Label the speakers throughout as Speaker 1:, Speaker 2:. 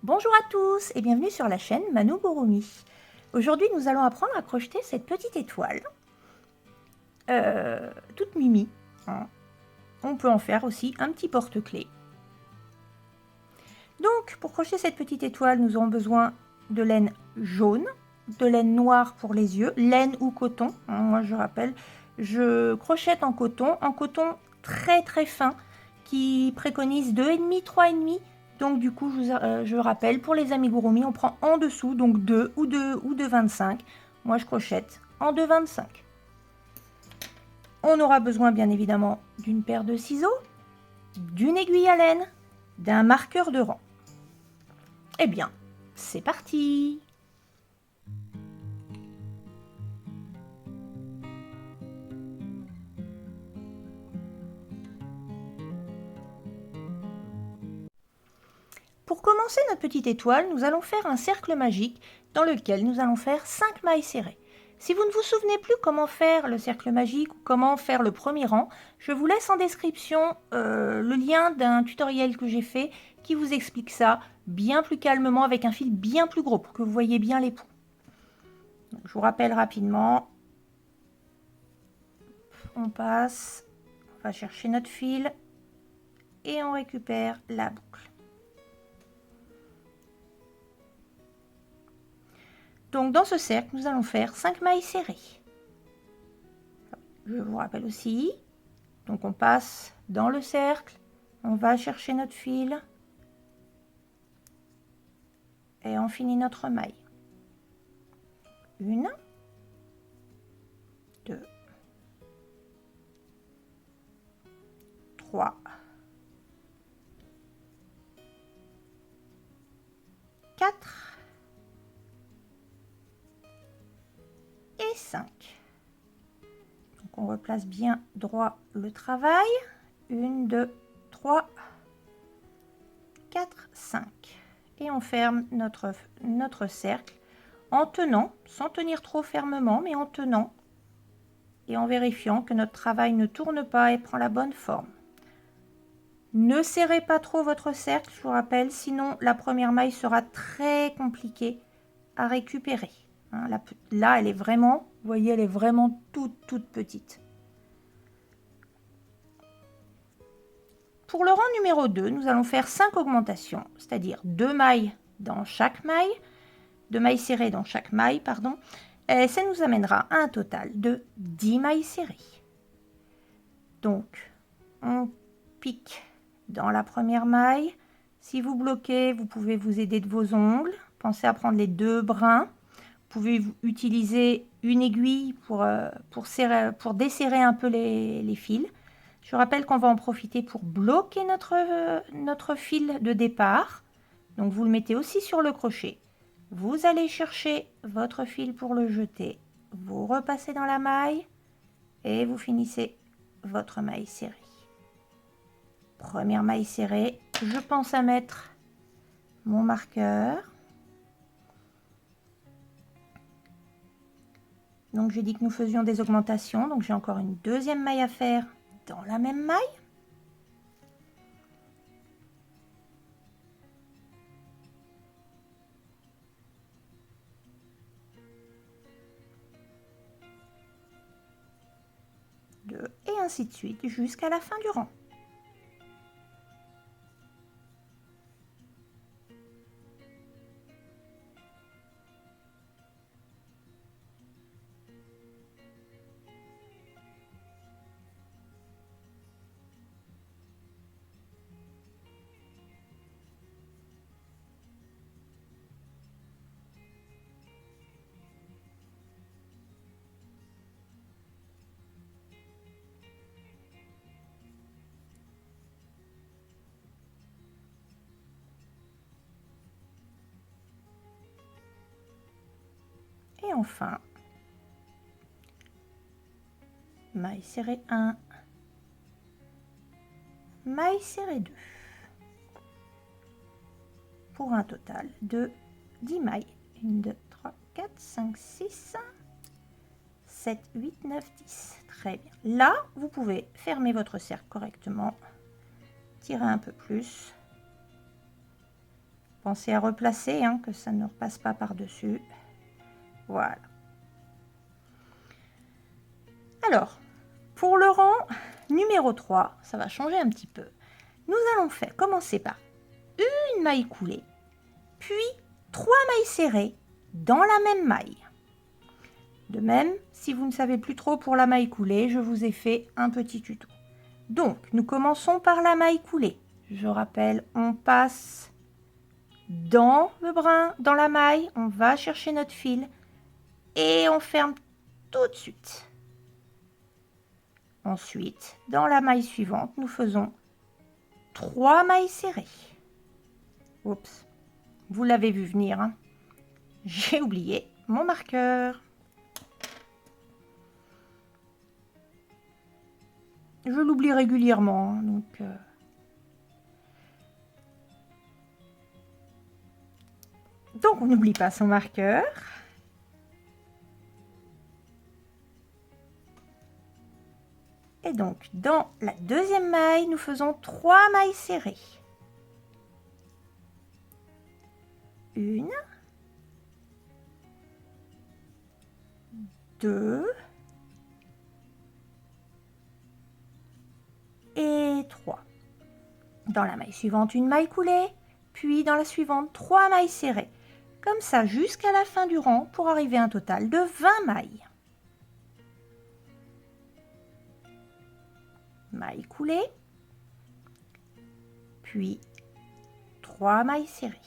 Speaker 1: Bonjour à tous et bienvenue sur la chaîne Manou Gurumi. Aujourd'hui, nous allons apprendre à crocheter cette petite étoile, toute mimi. Hein. On peut en faire aussi un petit porte-clés. Donc, pour crocheter cette petite étoile, nous aurons besoin de laine jaune, de laine noire pour les yeux, laine ou coton. Hein, moi, je rappelle, je crochette en coton très très fin, qui préconise 2,5, 3,5. Donc du coup, je rappelle, pour les amigurumi, on prend en dessous, donc 2 ou 2,25. Moi, je crochette en 2,25. On aura besoin, bien évidemment, d'une paire de ciseaux, d'une aiguille à laine, d'un marqueur de rang. Eh bien, c'est parti! Pour commencer notre petite étoile, nous allons faire un cercle magique dans lequel nous allons faire 5 mailles serrées. Si vous ne vous souvenez plus comment faire le cercle magique ou comment faire le premier rang, je vous laisse en description le lien d'un tutoriel que j'ai fait qui vous explique ça bien plus calmement avec un fil bien plus gros pour que vous voyez bien les points. Donc, je vous rappelle rapidement, on passe, on va chercher notre fil et on récupère la boucle. Donc dans ce cercle, nous allons faire 5 mailles serrées. Je vous rappelle aussi, donc on passe dans le cercle, on va chercher notre fil et on finit notre maille. 1, 2, 3, 4 et 5. Donc on replace bien droit le travail. 1, 2, 3, 4, 5. Et on ferme notre cercle en tenant, sans tenir trop fermement, mais en tenant et en vérifiant que notre travail ne tourne pas et prend la bonne forme. Ne serrez pas trop votre cercle, je vous rappelle, sinon la première maille sera très compliquée à récupérer. Hein, là, elle est vraiment, vous voyez, elle est vraiment toute petite. Pour le rang numéro 2, nous allons faire 5 augmentations, c'est-à-dire 2 mailles dans chaque maille, 2 mailles serrées dans chaque maille, pardon. Et ça nous amènera à un total de 10 mailles serrées. Donc, on pique dans la première maille. Si vous bloquez, vous pouvez vous aider de vos ongles. Pensez à prendre les 2 brins. Vous pouvez utiliser une aiguille pour desserrer un peu les fils. Je rappelle qu'on va en profiter pour bloquer notre fil de départ. Donc vous le mettez aussi sur le crochet. Vous allez chercher votre fil pour le jeter. Vous repassez dans la maille et vous finissez votre maille serrée. Première maille serrée, je pense à mettre mon marqueur. Donc j'ai dit que nous faisions des augmentations, donc j'ai encore une deuxième maille à faire dans la même maille. Et ainsi de suite jusqu'à la fin du rang. Et enfin, maille serrée 1, maille serrée 2, pour un total de 10 mailles. 1, 2, 3, 4, 5, 6, 7, 8, 9, 10. Très bien. Là, vous pouvez fermer votre cercle correctement, tirer un peu plus. Pensez à replacer, hein, que ça ne repasse pas par-dessus. Voilà. Alors, pour le rang numéro 3, ça va changer un petit peu. Nous allons commencer par une maille coulée, puis 3 mailles serrées dans la même maille. De même, si vous ne savez plus trop pour la maille coulée, je vous ai fait un petit tuto. Donc, nous commençons par la maille coulée. Je rappelle, on passe dans le brin, dans la maille, on va chercher notre fil et on ferme tout de suite. Ensuite, dans la maille suivante, nous faisons 3 mailles serrées. Oups, vous l'avez vu venir, hein? J'ai oublié mon marqueur. Je l'oublie régulièrement, hein, donc on n'oublie pas son marqueur. Et donc, dans la deuxième maille, nous faisons 3 mailles serrées. 1, 2 et 3. Dans la maille suivante, une maille coulée, puis dans la suivante, 3 mailles serrées. Comme ça, jusqu'à la fin du rang, pour arriver à un total de 20 mailles. Maille coulée, puis 3 mailles serrées.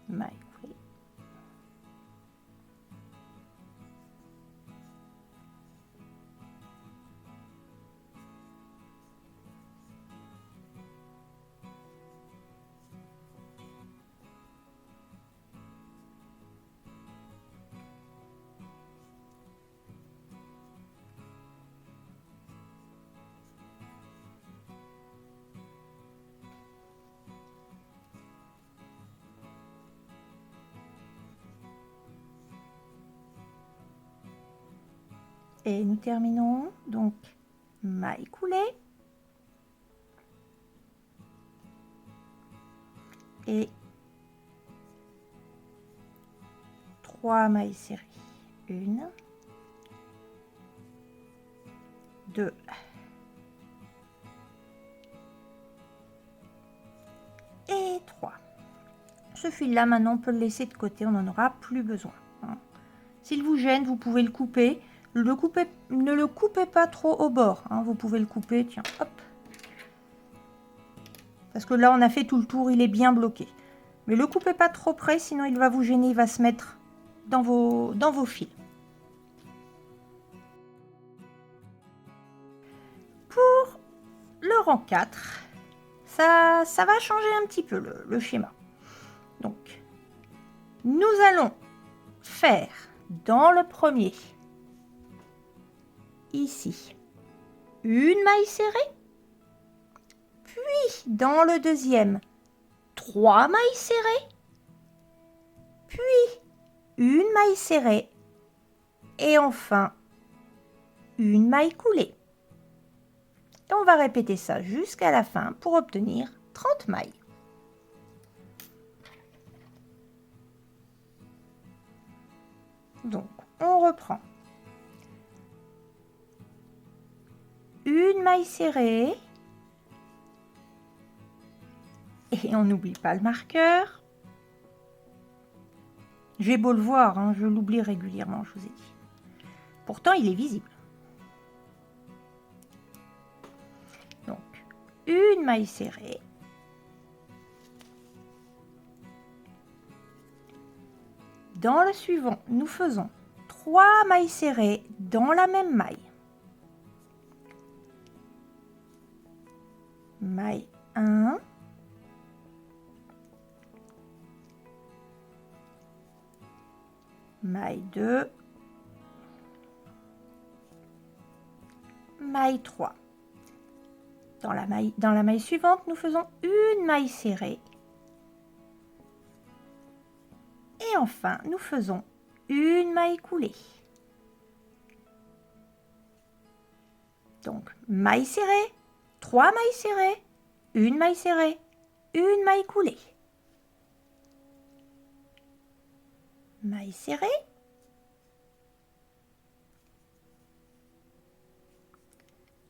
Speaker 1: Maille coulée. Et nous terminons donc maille coulée et 3 mailles serrées. 1, 2 et 3. Ce fil-là, maintenant, on peut le laisser de côté, on n'en aura plus besoin. S'il vous gêne, vous pouvez le couper. Ne le coupez pas trop au bord. Vous pouvez le couper, tiens, hop. Parce que là, on a fait tout le tour, il est bien bloqué. Mais le coupez pas trop près, sinon il va vous gêner, il va se mettre dans vos fils. Pour le rang 4, ça va changer un petit peu le schéma. Donc, nous allons faire dans le premier, ici, une maille serrée, puis dans le deuxième, 3 mailles serrées, puis une maille serrée et enfin une maille coulée. Et on va répéter ça jusqu'à la fin pour obtenir 30 mailles. Donc, on reprend. Une maille serrée. Et on n'oublie pas le marqueur. J'ai beau le voir, je l'oublie régulièrement, je vous ai dit. Pourtant, il est visible. Donc, une maille serrée. Dans le suivant, nous faisons 3 mailles serrées dans la même maille. Maille 1. Maille 2. Maille 3. Dans la maille suivante, nous faisons une maille serrée. Et enfin, nous faisons une maille coulée. Donc, maille serrée, 3 mailles serrées, une maille serrée, une maille coulée. Maille serrée.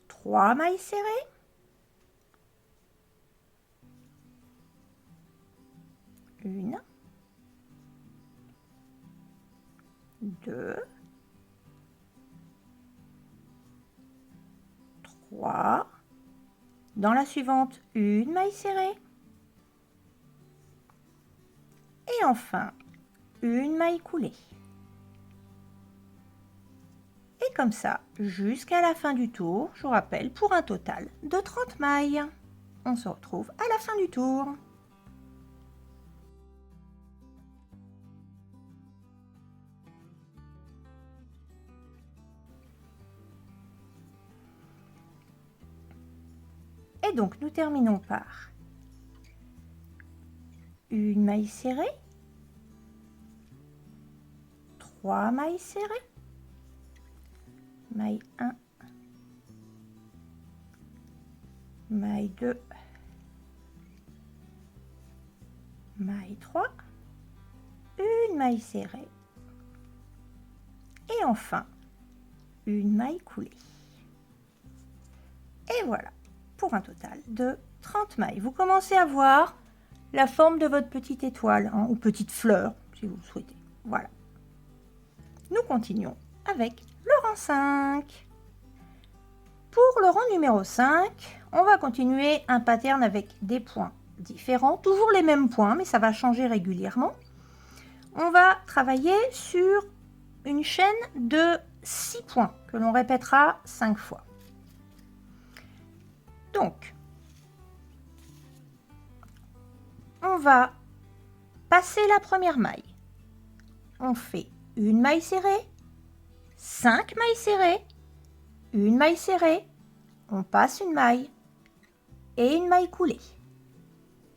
Speaker 1: Trois mailles serrées. Une. Deux. Trois. Dans la suivante, une maille serrée. Et enfin, une maille coulée. Et comme ça, jusqu'à la fin du tour, je vous rappelle, pour un total de 30 mailles. On se retrouve à la fin du tour. Et donc, nous terminons par une maille serrée, 3 mailles serrées, maille 1, maille 2, maille 3, une maille serrée et enfin une maille coulée. Et voilà, pour un total de 30 mailles. Vous commencez à voir la forme de votre petite étoile, hein, ou petite fleur, si vous le souhaitez. Voilà. Nous continuons avec le rang 5. Pour le rang numéro 5, on va continuer un pattern avec des points différents, toujours les mêmes points, mais ça va changer régulièrement. On va travailler sur une chaîne de 6 points que l'on répétera 5 fois. Donc, on va passer la première maille. On fait une maille serrée, 5 mailles serrées, une maille serrée, on passe une maille et une maille coulée.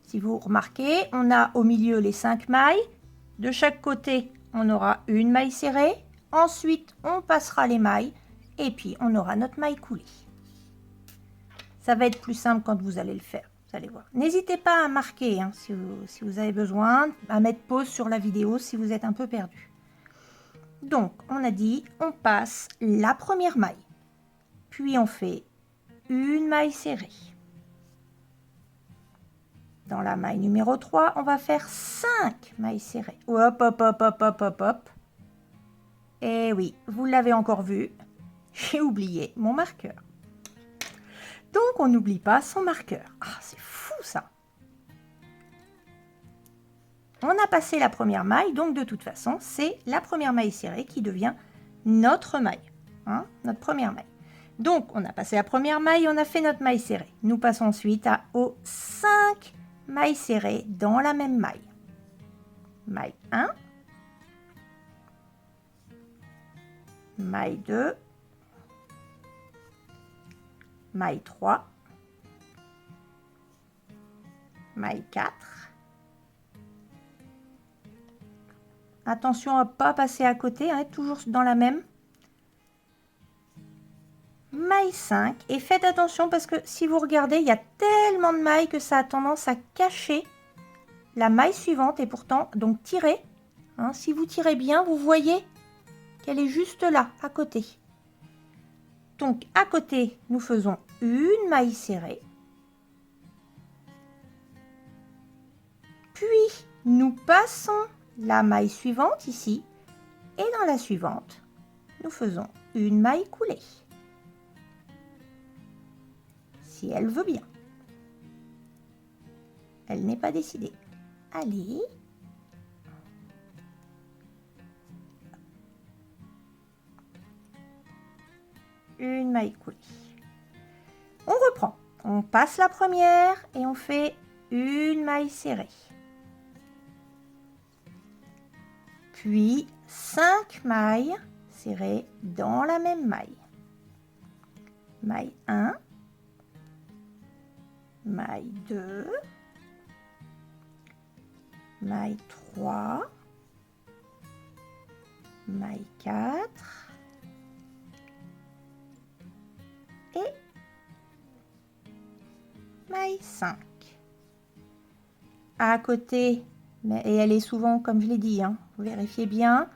Speaker 1: Si vous remarquez, on a au milieu les 5 mailles. De chaque côté, on aura une maille serrée. Ensuite, on passera les mailles et puis on aura notre maille coulée. Ça va être plus simple quand vous allez le faire, vous allez voir. N'hésitez pas à marquer, hein, si vous avez besoin, à mettre pause sur la vidéo si vous êtes un peu perdu. Donc, on a dit, on passe la première maille, puis on fait une maille serrée. Dans la maille numéro 3, on va faire 5 mailles serrées. Hop, hop, hop, hop, hop, hop, hop. Et oui, vous l'avez encore vu, j'ai oublié mon marqueur. Donc, on n'oublie pas son marqueur. Ah, c'est fou ça! On a passé la première maille, donc de toute façon, c'est la première maille serrée qui devient notre maille. Hein, notre première maille. Donc, on a passé la première maille, on a fait notre maille serrée. Nous passons ensuite aux 5 mailles serrées dans la même maille. Maille 1, maille 2, maille 3, maille 4. Attention à ne pas passer à côté, hein, toujours dans la même. Maille 5. Et faites attention parce que si vous regardez, il y a tellement de mailles que ça a tendance à cacher la maille suivante. Et pourtant, donc tirez. Hein, si vous tirez bien, vous voyez qu'elle est juste là, à côté. Donc, à côté, nous faisons une maille serrée. Puis, nous passons la maille suivante ici. Et dans la suivante, nous faisons une maille coulée. Si elle veut bien. Elle n'est pas décidée. Allez. Une maille coulée. On reprend. On passe la première et on fait une maille serrée. Puis 5 mailles serrées dans la même maille. Maille 1, maille 2, maille 3, maille 4 et maille 5. À côté, et elle est souvent, comme je l'ai dit, hein, vérifiez bien,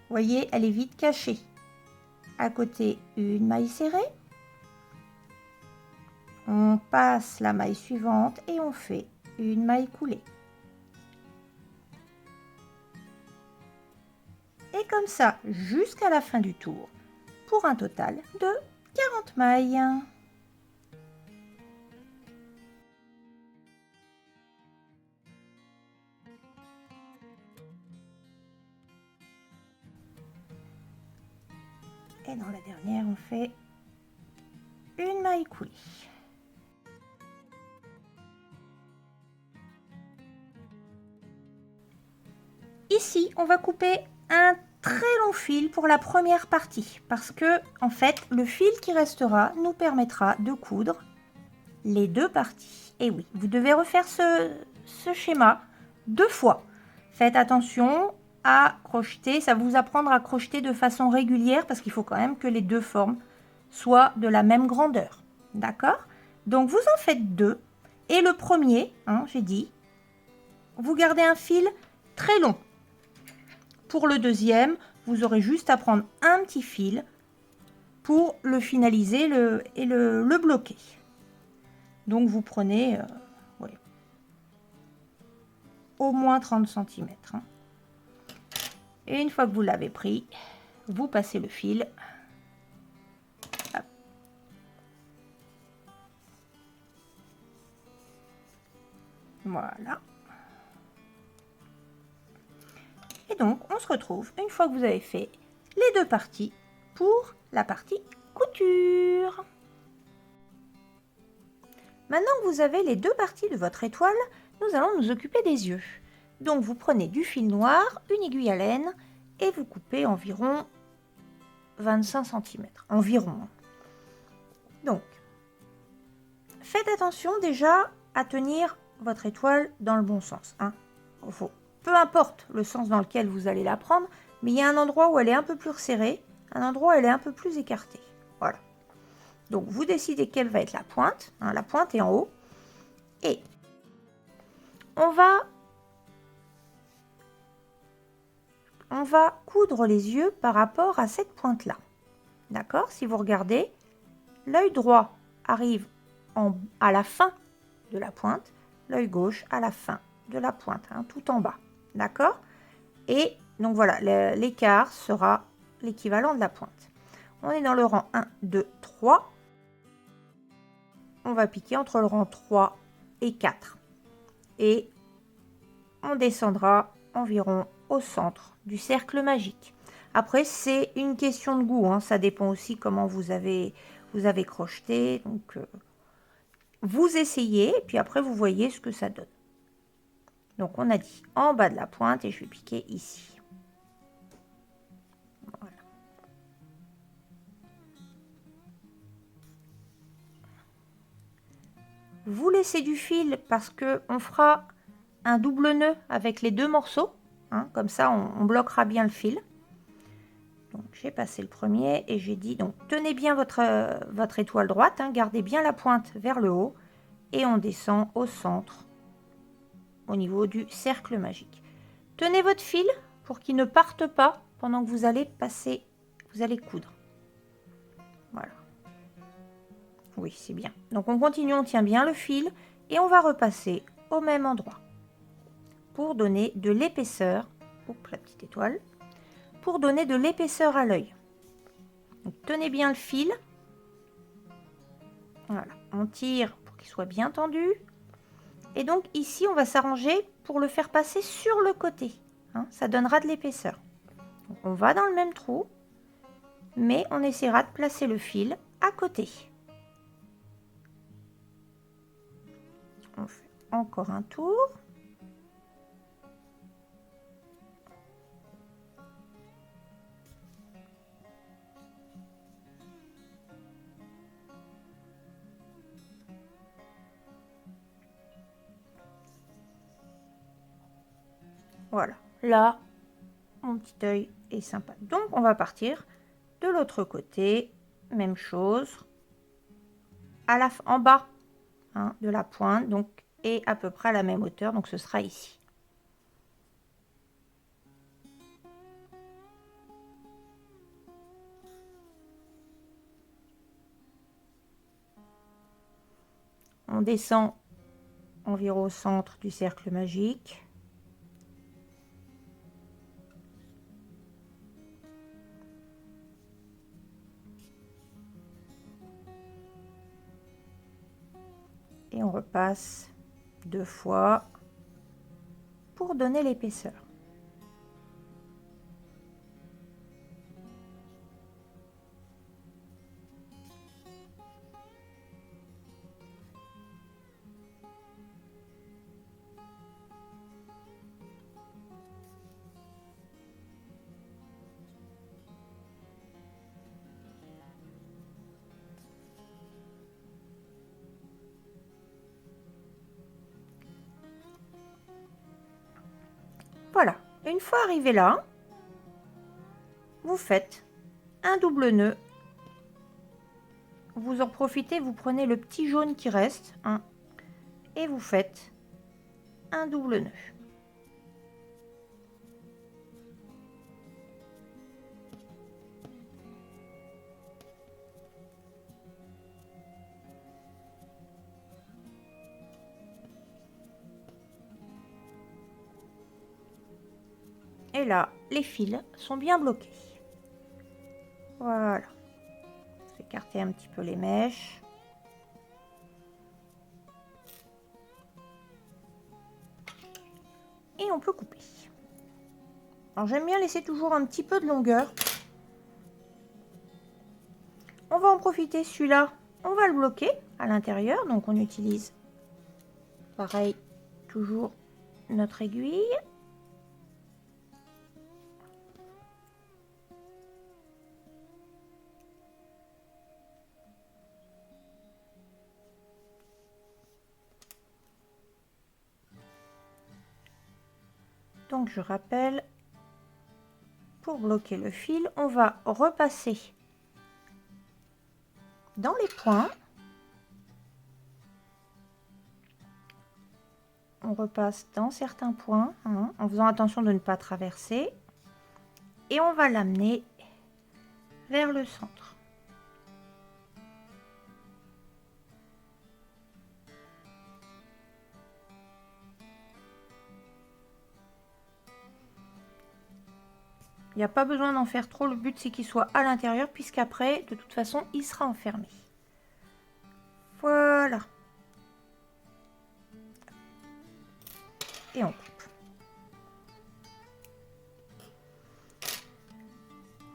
Speaker 1: vous voyez, elle est vite cachée. À côté, une maille serrée. On passe la maille suivante et on fait une maille coulée. Et comme ça, jusqu'à la fin du tour, pour un total de 40 mailles. Et dans la dernière, on fait une maille coulée. Ici, on va couper un très long fil pour la première partie parce que, en fait, le fil qui restera nous permettra de coudre les deux parties. Et oui, vous devez refaire ce schéma 2 fois. Faites attention à crocheter, ça va vous apprendre à crocheter de façon régulière parce qu'il faut quand même que les deux formes soient de la même grandeur. D'accord? Donc vous en faites 2 et le premier, hein, j'ai dit, vous gardez un fil très long. Pour le deuxième, vous aurez juste à prendre un petit fil pour le finaliser et le bloquer. Donc vous prenez ouais, au moins 30 cm. Hein. Et une fois que vous l'avez pris, vous passez le fil. Hop. Voilà. Et donc, on se retrouve une fois que vous avez fait les deux parties pour la partie couture. Maintenant que vous avez les deux parties de votre étoile, nous allons nous occuper des yeux. Donc, vous prenez du fil noir, une aiguille à laine et vous coupez environ 25 cm. Environ. Donc, faites attention déjà à tenir votre étoile dans le bon sens. Hein. Peu importe le sens dans lequel vous allez la prendre, mais il y a un endroit où elle est un peu plus resserrée, un endroit où elle est un peu plus écartée. Voilà. Donc vous décidez quelle va être la pointe. Hein, la pointe est en haut. Et on va coudre les yeux par rapport à cette pointe-là. D'accord? Si vous regardez, l'œil droit arrive à la fin de la pointe, l'œil gauche à la fin de la pointe, hein, tout en bas. D'accord? Et donc voilà, l'écart sera l'équivalent de la pointe. On est dans le rang 1, 2, 3. On va piquer entre le rang 3 et 4. Et on descendra environ au centre du cercle magique. Après, c'est une question de goût. Hein, ça dépend aussi comment vous avez crocheté. Donc, vous essayez et puis après, vous voyez ce que ça donne. Donc, on a dit en bas de la pointe et je vais piquer ici. Voilà. Vous laissez du fil parce qu'on fera un double nœud avec les deux morceaux. Hein, comme ça, on bloquera bien le fil. Donc, j'ai passé le premier et j'ai dit, donc tenez bien votre étoile droite, hein, gardez bien la pointe vers le haut et on descend au centre, au niveau du cercle magique. Tenez votre fil pour qu'il ne parte pas pendant que vous allez passer, vous allez coudre. Voilà. Oui, c'est bien. Donc, on continue, on tient bien le fil et on va repasser au même endroit pour donner de l'épaisseur. Oups, la petite étoile. Pour donner de l'épaisseur à l'œil. Tenez bien le fil. Voilà, on tire pour qu'il soit bien tendu. Et donc ici, on va s'arranger pour le faire passer sur le côté. Hein, ça donnera de l'épaisseur. On va dans le même trou, mais on essaiera de placer le fil à côté. On fait encore un tour. Voilà, là, mon petit œil est sympa. Donc, on va partir de l'autre côté. Même chose. En bas hein, de la pointe, donc, et à peu près à la même hauteur. Donc, ce sera ici. On descend environ au centre du cercle magique. Et on repasse 2 fois pour donner l'épaisseur. Voilà, une fois arrivé là, vous faites un double nœud. Vous en profitez, vous prenez le petit jaune qui reste hein, et vous faites un double nœud. Et là, les fils sont bien bloqués. Voilà. Je vais écarter un petit peu les mèches. Et on peut couper. Alors j'aime bien laisser toujours un petit peu de longueur. On va en profiter, celui-là, on va le bloquer à l'intérieur. Donc on utilise, pareil, toujours notre aiguille. Donc je rappelle, pour bloquer le fil, on va repasser dans les points. On repasse dans certains points, hein, en faisant attention de ne pas traverser. Et on va l'amener vers le centre. Il n'y a pas besoin d'en faire trop, le but c'est qu'il soit à l'intérieur, puisqu'après, de toute façon, il sera enfermé. Voilà. Et on coupe.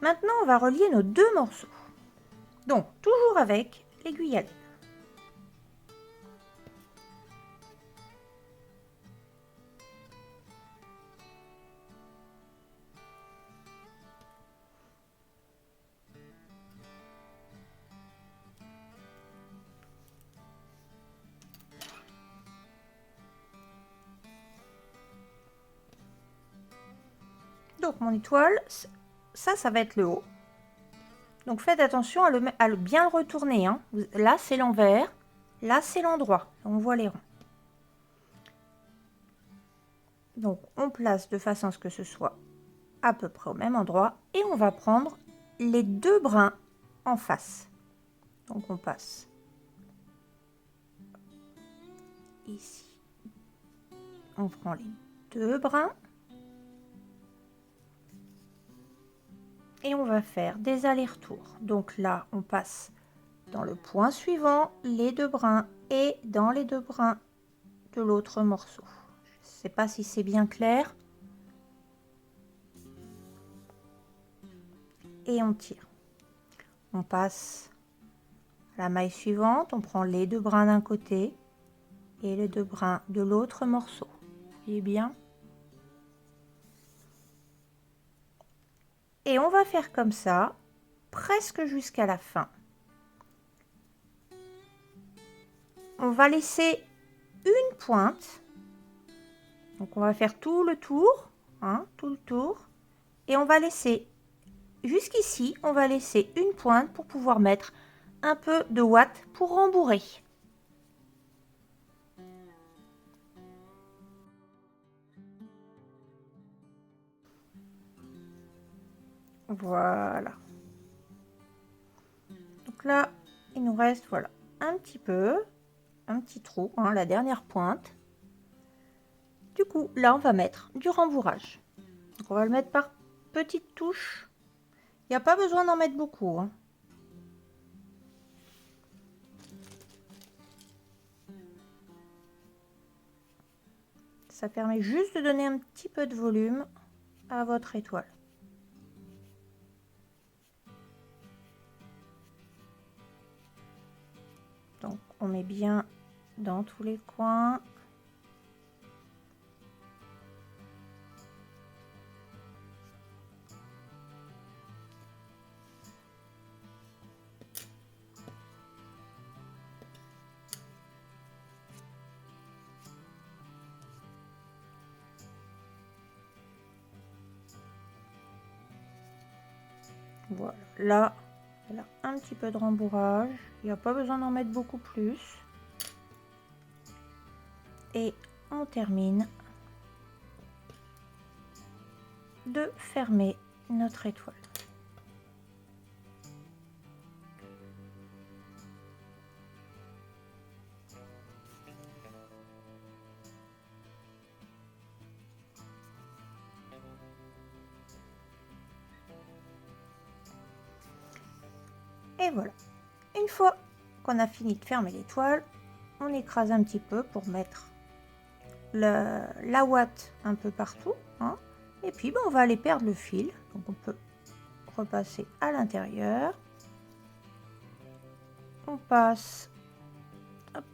Speaker 1: Maintenant, on va relier nos deux morceaux. Donc, toujours avec l'aiguille à laine. Donc, mon étoile, ça va être le haut. Donc, faites attention à le bien le retourner. Hein. Là, c'est l'envers. Là, c'est l'endroit. On voit les ronds. Donc, on place de façon à ce que ce soit à peu près au même endroit. Et on va prendre les deux brins en face. Donc, on passe ici. On prend les deux brins. Et on va faire des allers-retours. Donc là, on passe dans le point suivant, les deux brins, et dans les deux brins de l'autre morceau. Je ne sais pas si c'est bien clair. Et on tire. On passe à la maille suivante, on prend les deux brins d'un côté et les deux brins de l'autre morceau. Vous voyez bien? Et on va faire comme ça, presque jusqu'à la fin. On va laisser une pointe. Donc on va faire tout le tour hein, tout le tour. Et on va laisser, jusqu'ici, on va laisser une pointe pour pouvoir mettre un peu de ouate pour rembourrer. Voilà. Donc là, il nous reste, voilà, un petit trou, hein, la dernière pointe. Du coup, là, on va mettre du rembourrage. Donc, on va le mettre par petites touches. Il n'y a pas besoin d'en mettre beaucoup, hein. Ça permet juste de donner un petit peu de volume à votre étoile. Donc, on met bien dans tous les coins. Voilà, là, elle a un petit peu de rembourrage. Il n'y a pas besoin d'en mettre beaucoup plus. Et on termine de fermer notre étoile. Et voilà. Une fois qu'on a fini de fermer l'étoile, on écrase un petit peu pour mettre la ouate un peu partout, hein. Et puis on va aller perdre le fil. Donc on peut repasser à l'intérieur. On passe, hop,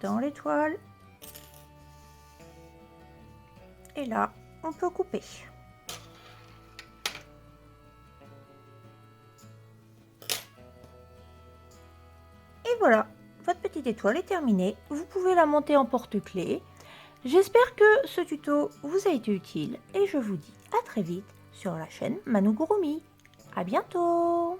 Speaker 1: dans l'étoile. Et là, on peut couper. Et voilà, votre petite étoile est terminée. Vous pouvez la monter en porte-clés. J'espère que ce tuto vous a été utile et je vous dis à très vite sur la chaîne Manougurumi. À bientôt!